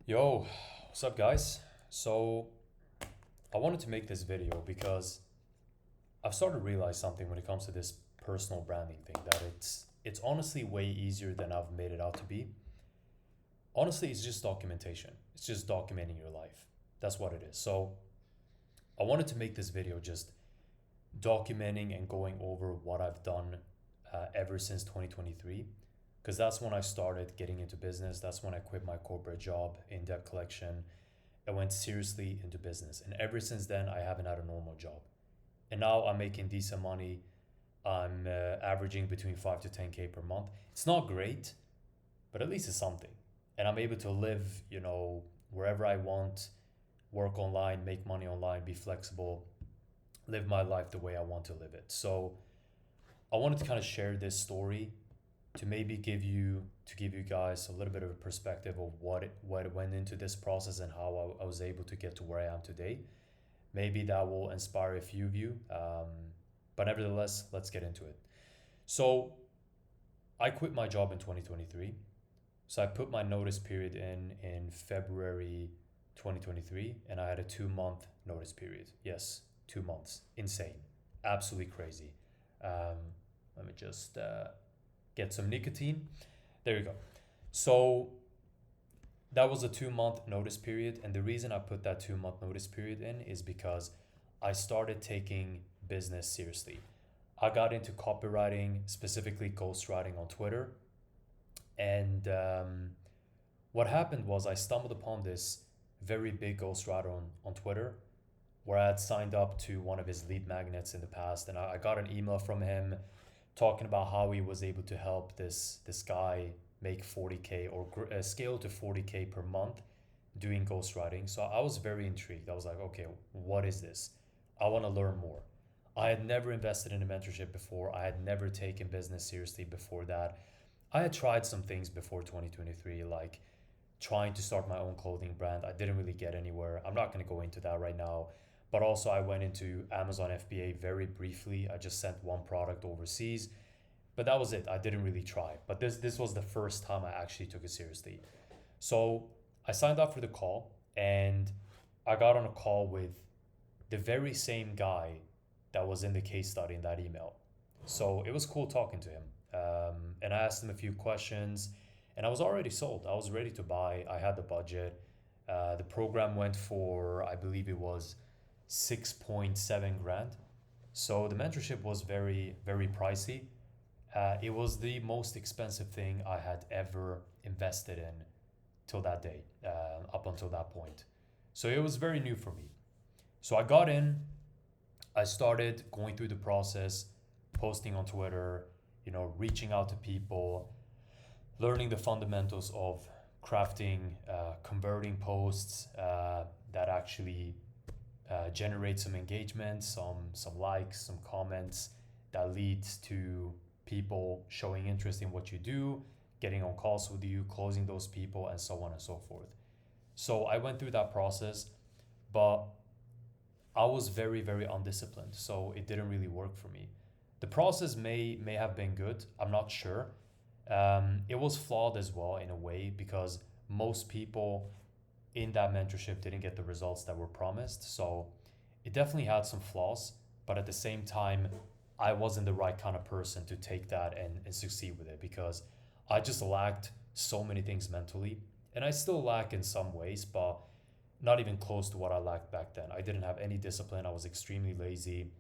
Yo, what's up, guys? So, I wanted to make this video because I've started to realize something when it comes to this personal branding thing that it's honestly way easier than I've made it out to be. Honestly, it's just documentation. It's just documenting your life. That's what it is. So, I wanted to make this video just documenting and going over what I've done ever since 2023 because that's when I started getting into business. That's when I quit my corporate job in debt collection. I went seriously into business. And ever since then, I haven't had a normal job. And now I'm making decent money. I'm averaging between 5 to 10K per month. It's not great, but at least it's something. And I'm able to live, wherever I want, work online, make money online, be flexible, live my life the way I want to live it. So I wanted to kind of share this story to maybe give you guys a little bit of a perspective of what went into this process and how I was able to get to where I am today. Maybe that will inspire a few of you. But nevertheless, let's get into it. So I quit my job in 2023. So I put my notice period in February 2023, and I had a 2 month notice period. Yes, 2 months. Insane. Absolutely crazy. Um, Let me just get some nicotine. There you go. So that was a 2 month notice period. And the reason I put that 2 month notice period in is because I started taking business seriously. I got into copywriting, specifically ghostwriting on Twitter. And what happened was I stumbled upon this very big ghostwriter on Twitter where I had signed up to one of his lead magnets in the past. And I got an email from him talking about how he was able to help this guy make 40K or scale to 40K per month doing ghostwriting. So I was very intrigued. I was like, okay, what is this? I want to learn more. I had never invested in a mentorship before. I had never taken business seriously before that. I had tried some things before 2023, like trying to start my own clothing brand. I didn't really get anywhere. I'm not going to go into that right now. But also, I went into Amazon FBA very briefly. I just sent one product overseas, but that was it. I didn't really try. But this was the first time I actually took it seriously. So I signed up for the call, and I got on a call with the very same guy that was in the case study in that email. So it was cool talking to him. And I asked him a few questions, and I was already sold. I was ready to buy. I had the budget. The program went for, I believe it was 6.7 grand. So the mentorship was very, very pricey. It was the most expensive thing I had ever invested in till that day, up until that point. So it was very new for me. So I got in, I started going through the process, posting on Twitter, reaching out to people, learning the fundamentals of crafting, converting posts that actually generate some engagement, some likes, some comments that leads to people showing interest in what you do, getting on calls with you, closing those people, and so on and so forth. So I went through that process, but I was very, very undisciplined, so it didn't really work for me. The process may have been good. I'm not sure. It was flawed as well in a way because most people in that mentorship didn't get the results that were promised. So it definitely had some flaws, but at the same time, I wasn't the right kind of person to take that and succeed with it because I just lacked so many things mentally. And I still lack in some ways, but not even close to what I lacked back then. I didn't have any discipline. I was extremely lazy,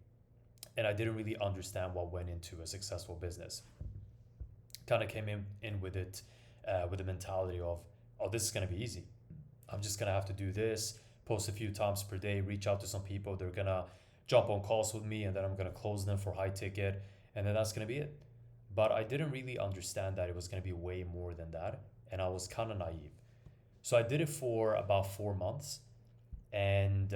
and I didn't really understand what went into a successful business. Kind of came in with it with the mentality of, oh, this is going to be easy. I'm just going to have to do this, post a few times per day, reach out to some people. They're going to jump on calls with me, and then I'm going to close them for high ticket. And then that's going to be it. But I didn't really understand that it was going to be way more than that. And I was kind of naive. So I did it for about 4 months. And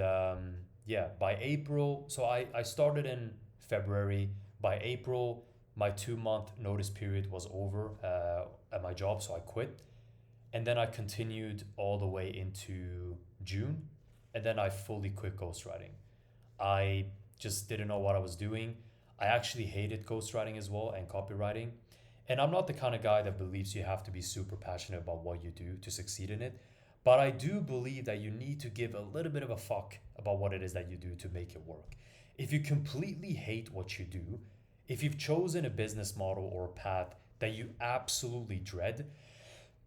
yeah, by April, so I started in February. By April, my 2 month notice period was over at my job. So I quit. And then I continued all the way into June. And then I fully quit ghostwriting. I just didn't know what I was doing. I actually hated ghostwriting as well and copywriting. And I'm not the kind of guy that believes you have to be super passionate about what you do to succeed in it. But I do believe that you need to give a little bit of a fuck about what it is that you do to make it work. If you completely hate what you do, if you've chosen a business model or a path that you absolutely dread,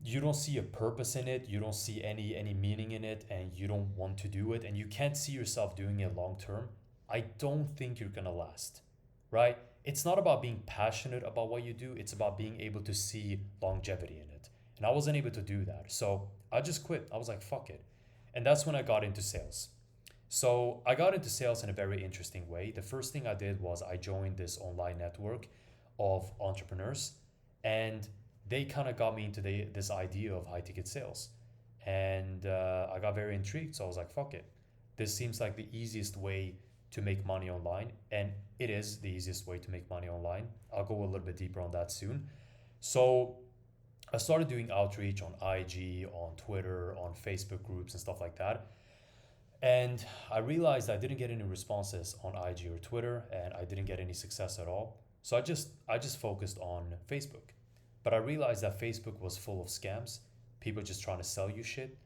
you don't see a purpose in it, you don't see any meaning in it, and you don't want to do it, and you can't see yourself doing it long term, I don't think you're gonna last, right? It's not about being passionate about what you do, it's about being able to see longevity in it. And I wasn't able to do that. So I just quit. I was like, fuck it. And that's when I got into sales. So I got into sales in a very interesting way. The first thing I did was I joined this online network of entrepreneurs, and they kind of got me into this idea of high ticket sales. And I got very intrigued. So I was like, fuck it. This seems like the easiest way to make money online. And it is the easiest way to make money online. I'll go a little bit deeper on that soon. So I started doing outreach on IG, on Twitter, on Facebook groups and stuff like that. And I realized I didn't get any responses on IG or Twitter, and I didn't get any success at all. So I just focused on Facebook. But I realized that Facebook was full of scams, people just trying to sell you shit.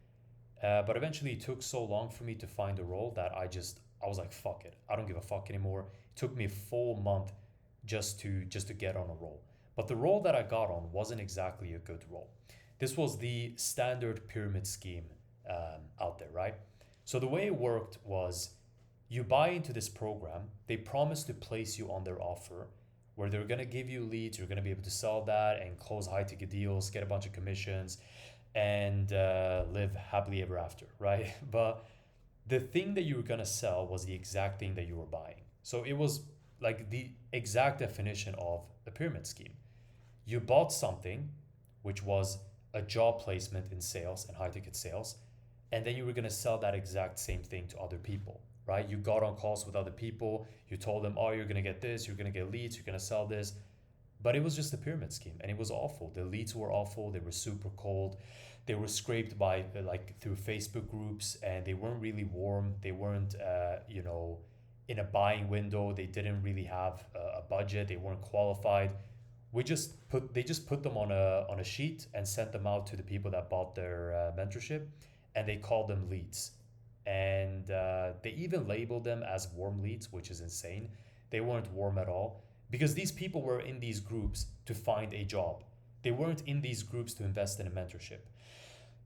But eventually it took so long for me to find a role that I was like, fuck it. I don't give a fuck anymore. It took me a full month just to get on a role. But the role that I got on wasn't exactly a good role. This was the standard pyramid scheme out there, right? So the way it worked was you buy into this program, they promise to place you on their offer where they're going to give you leads, you're going to be able to sell that and close high ticket deals, get a bunch of commissions, and live happily ever after, right? But the thing that you were going to sell was the exact thing that you were buying. So it was like the exact definition of a pyramid scheme. You bought something, which was a job placement in sales and high ticket sales, and then you were going to sell that exact same thing to other people, right? You got on calls with other people, you told them, oh, you're going to get this, you're going to get leads, you're going to sell this. But it was just a pyramid scheme, and it was awful. The leads were awful, they were super cold. They were scraped by like through Facebook groups, and they weren't really warm. They weren't in a buying window. They didn't really have a budget. They weren't qualified. They just put them on a sheet and sent them out to the people that bought their mentorship, and they called them leads. And they even labeled them as warm leads, which is insane. They weren't warm at all because these people were in these groups to find a job. They weren't in these groups to invest in a mentorship,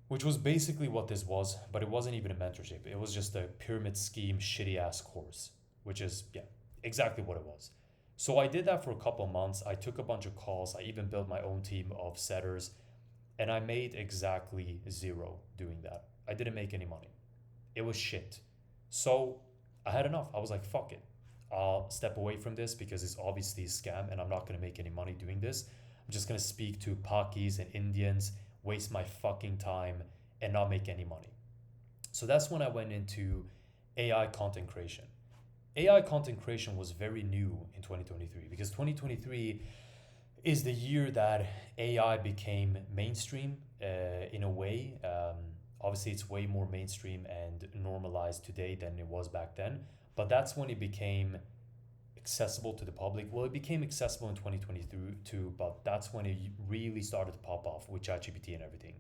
which was basically what this was, but it wasn't even a mentorship. It was just a pyramid scheme, shitty ass course, which is, yeah, exactly what it was. So I did that for a couple of months. I took a bunch of calls. I even built my own team of setters, and I made exactly zero doing that. I didn't make any money. It was shit. So I had enough. I was like, fuck it. I'll step away from this because it's obviously a scam and I'm not going to make any money doing this. I'm just going to speak to Pakis and Indians, waste my fucking time, and not make any money. So that's when I went into AI content creation. AI content creation was very new in 2023 because 2023 is the year that AI became mainstream in a way. Obviously, it's way more mainstream and normalized today than it was back then. But that's when it became accessible to the public. Well, it became accessible in 2023 too, but that's when it really started to pop off with ChatGPT and everything.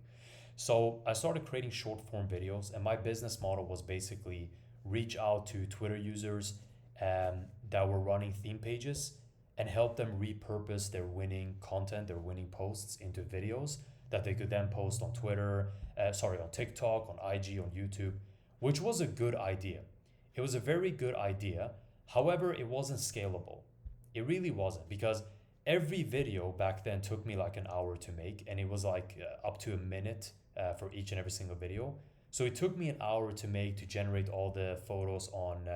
So I started creating short form videos, and my business model was basically reach out to Twitter users that were running theme pages and help them repurpose their winning content, their winning posts into videos that they could then post on on TikTok, on IG, on YouTube, which was a good idea. It was a very good idea. However, it wasn't scalable. It really wasn't because every video back then took me like an hour to make, and it was like up to a minute for each and every single video. So it took me an hour to make, to generate all the photos on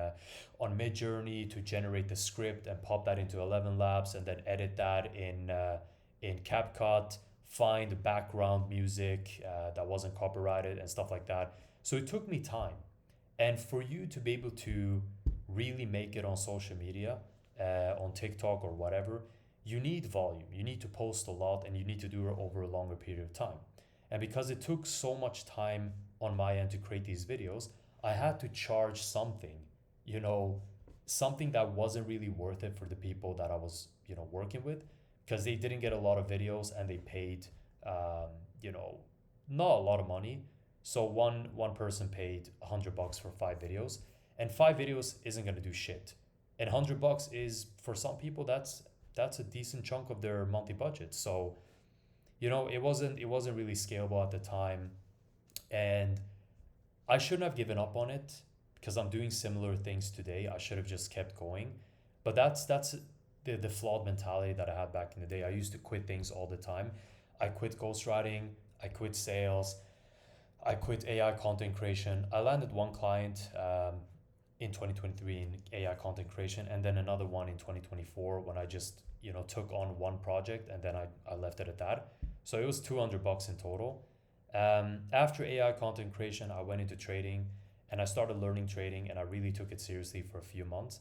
Midjourney, to generate the script and pop that into 11 Labs, and then edit that in CapCut, find background music that wasn't copyrighted and stuff like that. So it took me time. And for you to be able to really make it on social media, on TikTok or whatever, you need volume. You need to post a lot, and you need to do it over a longer period of time. And because it took so much time on my end to create these videos, I had to charge something, something that wasn't really worth it for the people that I was, working with, because they didn't get a lot of videos and they paid, not a lot of money. So one person paid $100 for 5 videos, and 5 videos isn't gonna do shit. And $100 is, for some people, that's a decent chunk of their monthly budget. So it wasn't really scalable at the time, and I shouldn't have given up on it because I'm doing similar things today. I should have just kept going. But that's the flawed mentality that I had back in the day. I used to quit things all the time. I quit ghostwriting, I quit sales, I quit AI content creation. I landed one client in 2023 in AI content creation, and then another one in 2024 when I just took on one project, and then I left it at that. So it was $200 in total. After AI content creation, I went into trading, and I started learning trading, and I really took it seriously for a few months.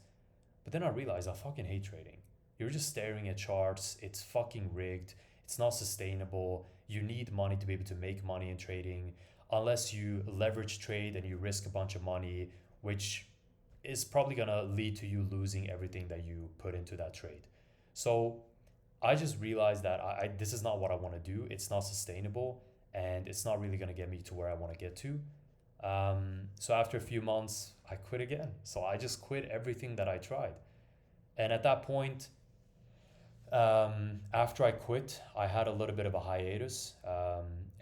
But then I realized I fucking hate trading. You're just staring at charts. It's fucking rigged. It's not sustainable. You need money to be able to make money in trading. Unless you leverage trade and you risk a bunch of money, which is probably gonna lead to you losing everything that you put into that trade. So I just realized that this is not what I want to do. It's not sustainable, and it's not really gonna get me to where I want to get to. So after a few months, I quit again. So I just quit everything that I tried. And at that point, after I quit, I had a little bit of a hiatus,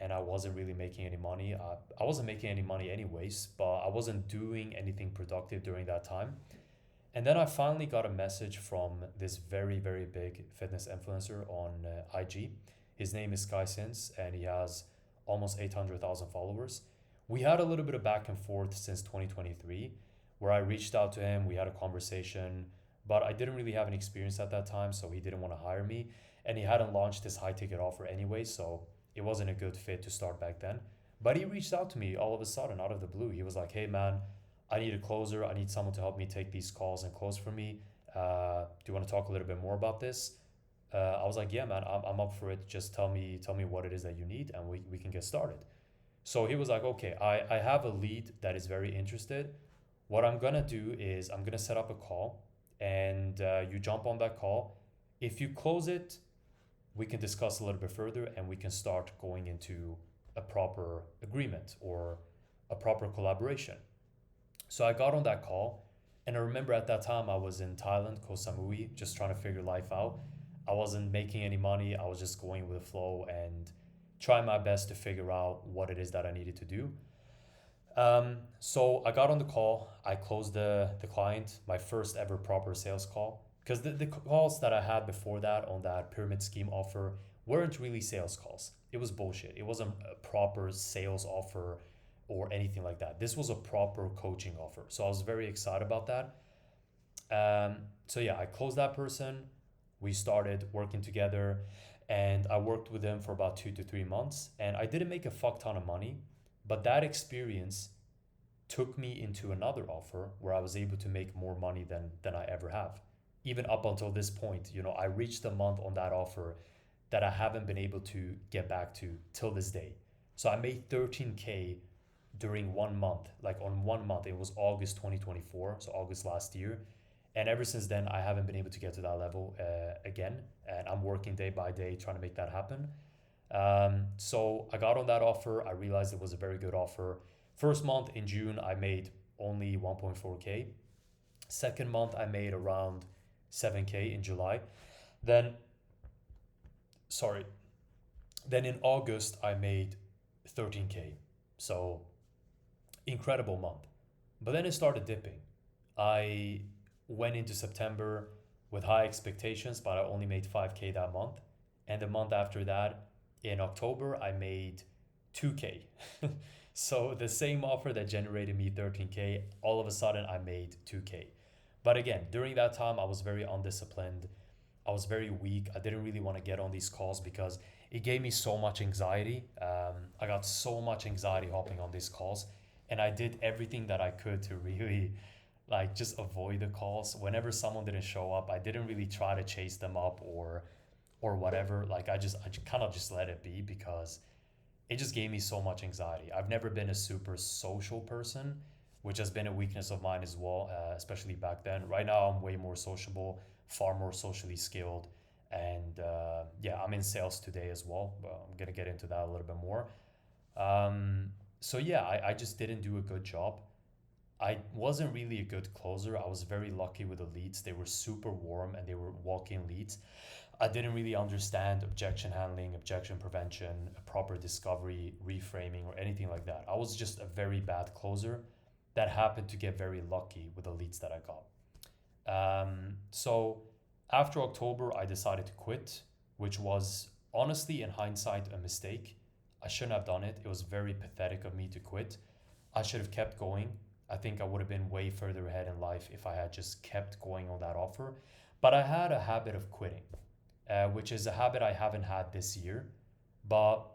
and I wasn't really making any money. I wasn't making any money anyways, but I wasn't doing anything productive during that time. And then I finally got a message from this very, very big fitness influencer on IG. His name is Sky Sins, and he has almost 800,000 followers. We had a little bit of back and forth since 2023, where I reached out to him, we had a conversation, but I didn't really have any experience at that time, so he didn't want to hire me. And he hadn't launched this high ticket offer anyway, so it wasn't a good fit to start back then. But he reached out to me all of a sudden, out of the blue. He was like, "Hey man, I need a closer. I need someone to help me take these calls and close for me. Do you want to talk a little bit more about this?" I was like, "Yeah, man, I'm up for it. Just tell me what it is that you need, and we can get started." So he was like, "Okay, I have a lead that is very interested. What I'm gonna do is I'm gonna set up a call, and you jump on that call. If you close it, we can discuss a little bit further, and we can start going into a proper agreement or a proper collaboration." So I got on that call, and I remember at that time I was in Thailand, Koh Samui, just trying to figure life out. I wasn't making any money. I was just going with the flow and trying my best to figure out what it is that I needed to do. So I got on the call. I closed the client, my first ever proper sales call. Because the calls that I had before that on that pyramid scheme offer weren't really sales calls. It was bullshit. It wasn't a proper sales offer or anything like that. This was a proper coaching offer. So I was very excited about that. So yeah, I closed that person. We started working together, and I worked with them for about 2 to 3 months. And I didn't make a fuck ton of money, but that experience took me into another offer where I was able to make more money than I ever have. Even up until this point, I reached a month on that offer that I haven't been able to get back to till this day. So I made 13K during 1 month. Like on 1 month, it was August 2024, so August last year. And ever since then, I haven't been able to get to that level again. And I'm working day by day trying to make that happen. So I got on that offer. I realized it was a very good offer. First month in June, I made only 1.4K. Second month, I made around 7K in July. Then, sorry, then in August, I made 13K. So incredible month. But then it started dipping. I went into September with high expectations, but I only made 5K that month. And the month after that, in October, I made 2K. So the same offer that generated me 13K, all of a sudden I made 2K. But again, during that time, I was very undisciplined. I was very weak. I didn't really want to get on these calls because it gave me so much anxiety. I got so much anxiety hopping on these calls, and I did everything that I could to really like just avoid the calls. Whenever someone didn't show up, I didn't really try to chase them up or whatever. Like I just kind of just let it be because it just gave me so much anxiety. I've never been a super social person, which has been a weakness of mine as well, especially back then. Right now, I'm way more sociable, far more socially skilled. And yeah, I'm in sales today as well. But I'm going to get into that a little bit more. Um, So yeah, I just didn't do a good job. I wasn't really a good closer. I was very lucky with the leads. They were super warm and they were walk-in leads. I didn't really understand objection handling, objection prevention, a proper discovery, reframing, or anything like that. I was just a very bad closer that happened to get very lucky with the leads that I got. So after October, I decided to quit, which was honestly, in hindsight, a mistake. I shouldn't have done it. It was very pathetic of me to quit. I should have kept going. I think I would have been way further ahead in life if I had just kept going on that offer. But I had a habit of quitting, which is a habit I haven't had this year. But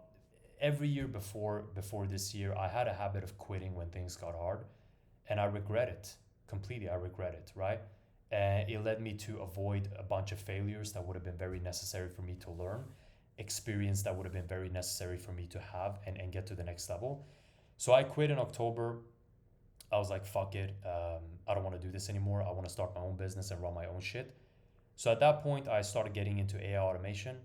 every year before this year, I had a habit of quitting when things got hard, and I regret it completely. I regret it, right? And it led me to avoid a bunch of failures that would have been very necessary for me to learn, experience that would have been very necessary for me to have and get to the next level. So I quit in October. I was like, fuck it. I don't want to do this anymore. I want to start my own business and run my own shit. So at that point, I started getting into AI automation.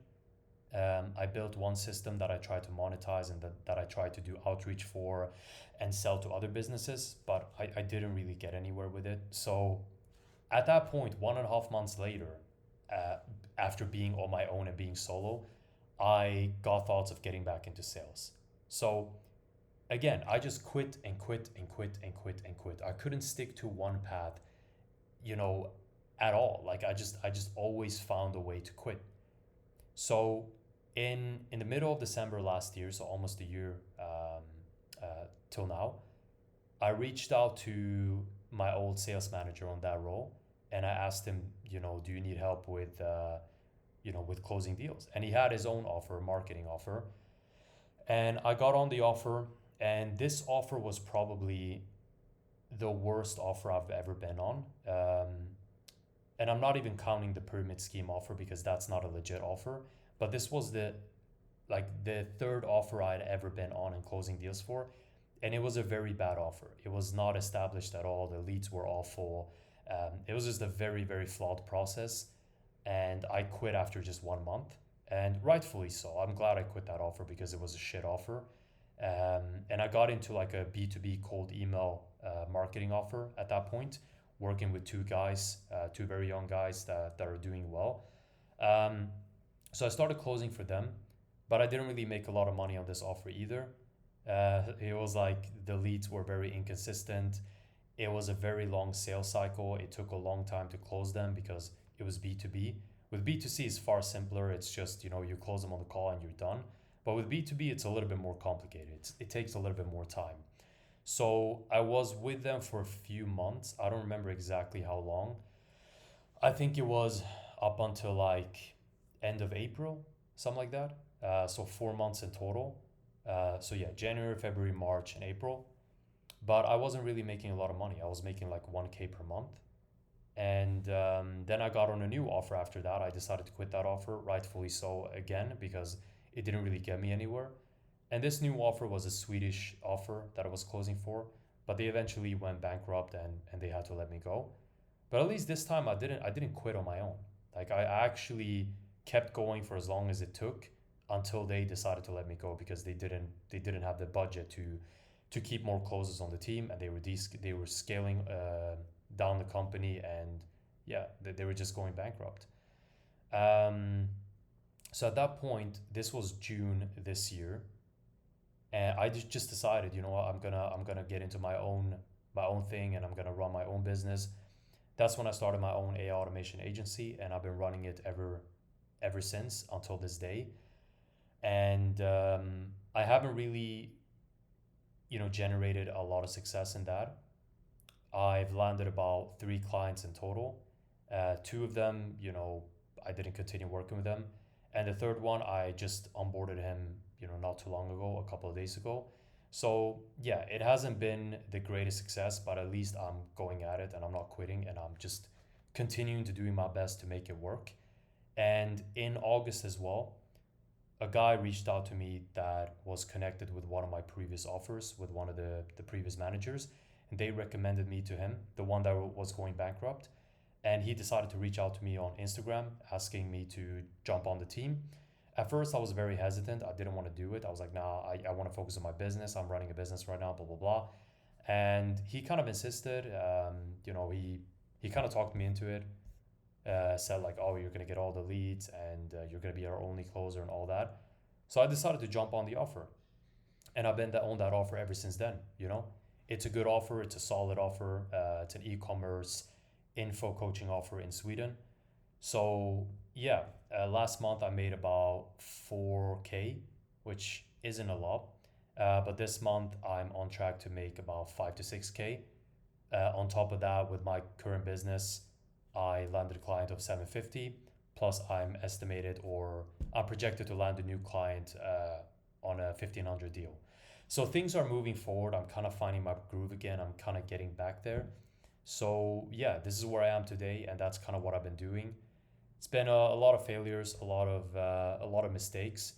I built one system that I tried to monetize and that I tried to do outreach for and sell to other businesses, but I didn't really get anywhere with it. So at that point, 1.5 months later, uh, after being on my own and being solo, I got thoughts of getting back into sales. So again, I just quit and quit and quit and quit and quit. I couldn't stick to one path, you know, at all. Like I just always found a way to quit. So in the middle of December last year, so almost a year till now, I reached out to my old sales manager on that role, and I asked him, do you need help with with closing deals? And he had his own offer, marketing offer, and I got on the offer, and this offer was probably the worst offer I've ever been on. And I'm not even counting the pyramid scheme offer because that's not a legit offer. But this was the third offer I'd ever been on and closing deals for, and it was a very bad offer. It was not established at all. The leads were awful. It was just a very very flawed process, and I quit after just 1 month, and rightfully so. I'm glad I quit that offer because it was a shit offer. And I got into like a B2B cold email marketing offer at that point, working with two guys, two very young guys that are doing well. Um, so I started closing for them, but I didn't really make a lot of money on this offer either. It was like the leads were very inconsistent. It was a very long sales cycle. It took a long time to close them because it was B2B. With B2C, it's far simpler. It's just, you close them on the call and you're done. But with B2B, it's a little bit more complicated. It takes a little bit more time. So I was with them for a few months. I don't remember exactly how long. I think it was up until like end of April, something like that. So 4 months in total. So yeah, January, February, March, and April. But I wasn't really making a lot of money. I was making like 1K per month. And then I got on a new offer after that. I decided to quit that offer, rightfully so, again, because it didn't really get me anywhere. And this new offer was a Swedish offer that I was closing for, but they eventually went bankrupt and they had to let me go. But at least this time I didn't quit on my own. Like I actually kept going for as long as it took until they decided to let me go because they didn't have the budget to keep more closes on the team, and they were scaling down the company, and yeah, they were just going bankrupt. Um, so at that point, this was June this year, and I just decided, you know what, I'm gonna get into my own thing, and I'm gonna run my own business. That's when I started my own AI automation agency, and I've been running it ever since until this day. And I haven't really, generated a lot of success in that. I've landed about 3 clients in total. Two of them, I didn't continue working with them, and the third one, I just onboarded him, not too long ago, a couple of days ago. So yeah, it hasn't been the greatest success, but at least I'm going at it and I'm not quitting, and I'm just continuing to doing my best to make it work. And in August as well, a guy reached out to me that was connected with one of my previous offers with one of the previous managers, and they recommended me to him, the one that was going bankrupt. And he decided to reach out to me on Instagram asking me to jump on the team. At first, I was very hesitant. I didn't want to do it. I was like, nah, I want to focus on my business. I'm running a business right now, blah, blah, blah. And he kind of insisted. He kind of talked me into it. Said like, oh, you're gonna get all the leads and you're gonna be our only closer and all that. So I decided to jump on the offer, and I've been on that offer ever since then. It's a good offer. It's a solid offer. It's an e-commerce info coaching offer in Sweden. So yeah, last month I made about 4K, which isn't a lot. But this month I'm on track to make about 5 to 6K. On top of that, with my current business, I landed a client of 750. Plus, I'm projected to land a new client on a 1500 deal. So things are moving forward. I'm kind of finding my groove again. I'm kind of getting back there. So yeah, this is where I am today, and that's kind of what I've been doing. It's been a lot of failures, a lot of mistakes.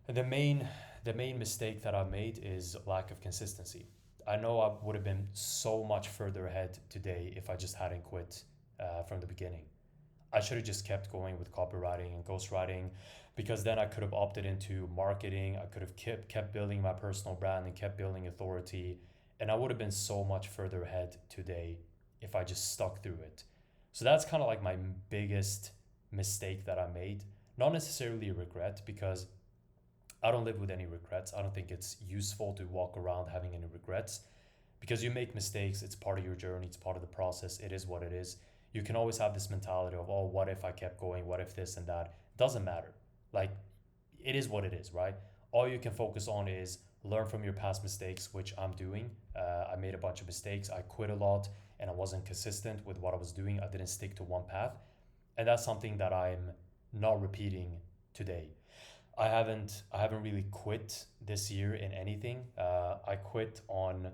And the main mistake that I've made is lack of consistency. I know I would have been so much further ahead today if I just hadn't quit from the beginning. I should have just kept going with copywriting and ghostwriting, because then I could have opted into marketing. I could have kept building my personal brand and kept building authority. And I would have been so much further ahead today if I just stuck through it. So that's kind of like my biggest mistake that I made. Not necessarily a regret, because I don't live with any regrets. I don't think it's useful to walk around having any regrets, because you make mistakes. It's part of your journey, it's part of the process. It is what it is. You can always have this mentality of, oh, what if I kept going? What if this and that? It doesn't matter. Like, it is what it is, right? All you can focus on is learn from your past mistakes, which I'm doing. I made a bunch of mistakes. I quit a lot and I wasn't consistent with what I was doing. I didn't stick to one path. And that's something that I'm not repeating today. I haven't really quit this year in anything. I quit on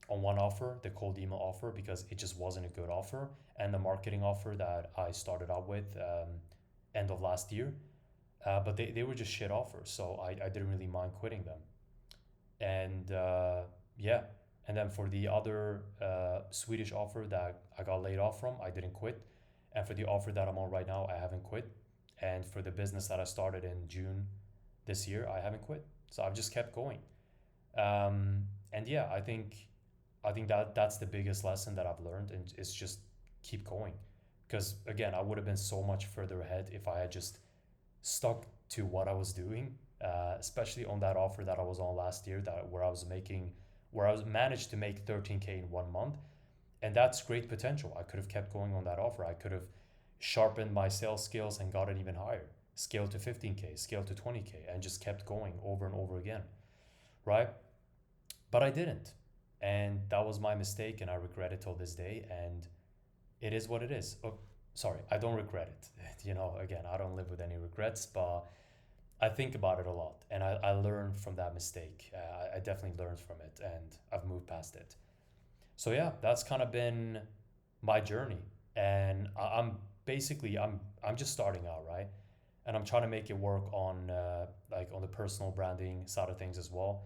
one offer, the cold email offer, because it just wasn't a good offer, and the marketing offer that I started out with end of last year. But they were just shit offers, so I didn't really mind quitting them. And yeah, and then for the other Swedish offer that I got laid off from, I didn't quit. And for the offer that I'm on right now, I haven't quit. And for the business that I started in June this year, I haven't quit. So I've just kept going. And yeah, I think that that's the biggest lesson that I've learned, and it's just keep going. Because again, I would have been so much further ahead if I had just stuck to what I was doing, especially on that offer that I was on last year, where I was managed to make 13K in 1 month, and that's great potential. I could have kept going on that offer. I could have sharpened my sales skills and got it even higher, scale to 15K, scale to 20K, and just kept going over and over again, right? But I didn't, and that was my mistake, and I regret it till this day. And it is what it is. Oh, sorry, I don't regret it. Again, I don't live with any regrets, but I think about it a lot, and I learned from that mistake. I definitely learned from it, and I've moved past it. So yeah, that's kind of been my journey, and I'm just starting out, right? And I'm trying to make it work on like on the personal branding side of things as well.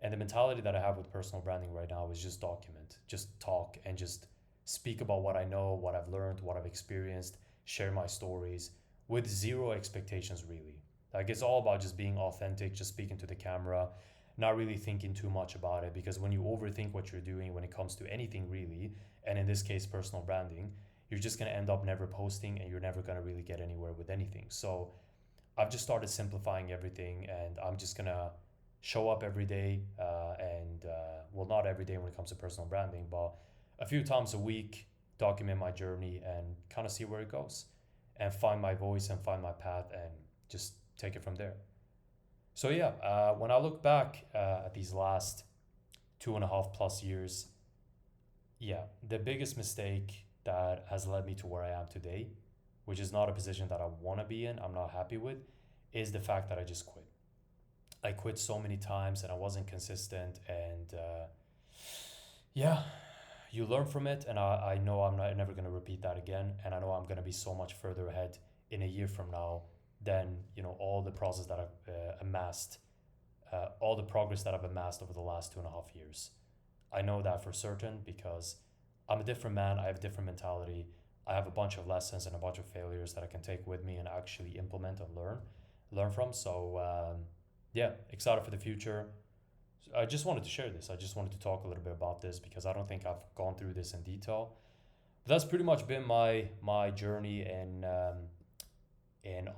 And the mentality that I have with personal branding right now is just document, just talk, and just speak about what I know, what I've learned, what I've experienced, share my stories with zero expectations, really. Like, it's all about just being authentic, just speaking to the camera, not really thinking too much about it. Because when you overthink what you're doing when it comes to anything, really, and in this case, personal branding, you're just going to end up never posting, and you're never going to really get anywhere with anything. So I've just started simplifying everything, and I'm just going to show up every day, and well, not every day when it comes to personal branding, but a few times a week, document my journey and kind of see where it goes, and find my voice and find my path, and just take it from there. So yeah, when I look back at these last 2.5 plus years, yeah, the biggest mistake that has led me to where I am today, which is not a position that I want to be in, I'm not happy with, is the fact that I just quit. I quit so many times and I wasn't consistent, and yeah, you learn from it, and I know never going to repeat that again, and I know I'm going to be so much further ahead in a year from now than all the process that I've amassed, all the progress that I've amassed over the last 2.5 years. I know that for certain, because I'm a different man. I have a different mentality. I have a bunch of lessons and a bunch of failures that I can take with me and actually implement and learn. learn from. So yeah, excited for the future. I just wanted to share this. I just wanted to talk a little bit about this because I don't think I've gone through this in detail. That's pretty much been my journey in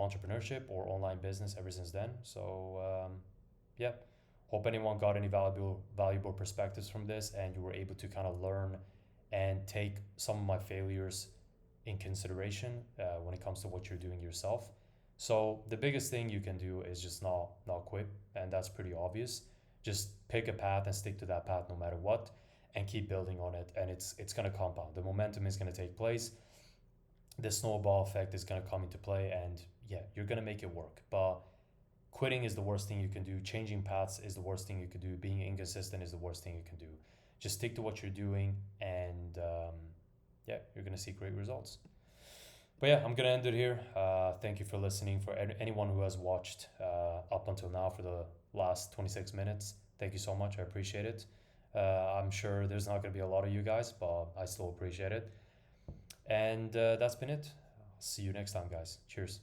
entrepreneurship or online business ever since then. So yeah, hope anyone got any valuable perspectives from this, and you were able to kind of learn and take some of my failures in consideration when it comes to what you're doing yourself. So the biggest thing you can do is just not quit, and that's pretty obvious. Just pick a path and stick to that path no matter what, and keep building on it. And it's gonna compound. The momentum is gonna take place. The snowball effect is gonna come into play, and yeah, you're gonna make it work. But quitting is the worst thing you can do. Changing paths is the worst thing you can do. Being inconsistent is the worst thing you can do. Just stick to what you're doing, and yeah, you're gonna see great results. But yeah, I'm gonna end it here. Thank you for listening. For anyone who has watched up until now for the last 26 minutes, thank you so much. I appreciate it. I'm sure there's not gonna be a lot of you guys, but I still appreciate it. And that's been it. See you next time, guys. Cheers.